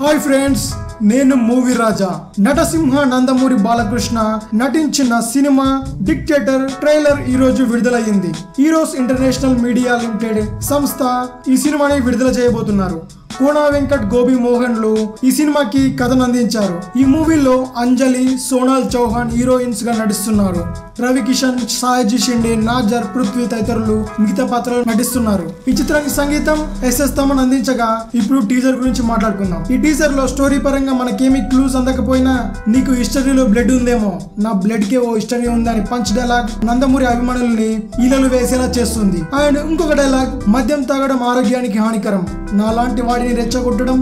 Hi friends, నేను movie రాజా. నటసింహ నందమూరి బాలకృష్ణ నటించిన cinema dictator trailer ఈ రోజు విడుదలయ్యింది. హీరోస్ ఇంటర్నేషనల్ మీడియా లిమిటెడ్ సంస్థ ఈ సినిమాని విడుదల చేయబోతున్నారు. కోనా వెంకట్, గోపి మోహన్లు ఈ సినిమాకి కథను అందించారు. ఈ మూవీలో అంజలి, సోనాల్ చౌహాన్ హీరోయిన్స్ గా నటిస్తున్నారు. రవి కిషన్, సాయజీ షిండే, నాజర్, పృథ్వీ తదితరులు మిగతా పాత్రలు నటిస్తున్నారు. ఈ చిత్రానికి సంగీతం ఎస్ఎస్ తమన్ అందించగా ఇప్పుడు టీజర్ గురించి మాట్లాడుకుందాం. ఈ టీజర్ లో స్టోరీ పరంగా మనకేమీ క్లూస్ అందకపోయినా నీకు హిస్టరీలో బ్లడ్ ఉందేమో, నా బ్లడ్ కే ఓ హిస్టరీ ఉందని పంచ్ డైలాగ్ నందమూరి అభిమానుల్ని ఈలలు వేసేలా చేస్తుంది. అండ్ ఇంకొక డైలాగ్, మద్యం తాగడం ఆరోగ్యానికి హానికరం, నాలాంటి వాడిని రెచ్చగొట్టడం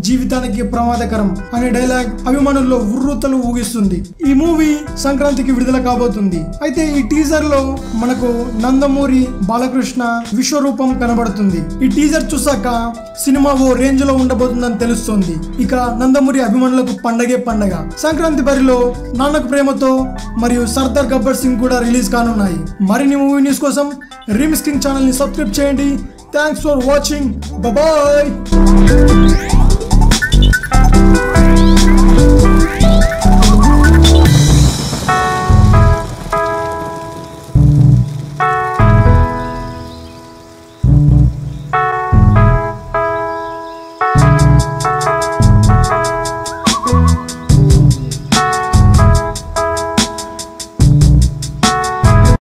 జీవితానికి ప్రమాదకరం అనే డైలాగ్ అభిమానుల్లో ఉర్రూతలు ఊగిస్తుంది. ఈ మూవీ సంక్రాంతికి విడుదల కాబోతుంది. అయితే ఈ టీజర్ లో మనకు నందమూరి బాలకృష్ణ విశ్వరూపం కనబడుతుంది. ఈ టీజర్ చూసాక సినిమా ఓ రేంజ్ లో ఉండబోతుందని తెలుస్తోంది. ఇక నందమూరి అభిమానులకు పండగే పండగ. సంక్రాంతి బరిలో నాన్నకు ప్రేమతో మరియు సర్దార్ గబ్బర్ సింగ్ కూడా రిలీజ్ కానున్నాయి. మరిన్ని మూవీ న్యూస్ కోసం రీమిక్స్ కింగ్ ఛానల్ ని సబ్స్క్రైబ్ చేయండి. Thanks for watching. Bye bye.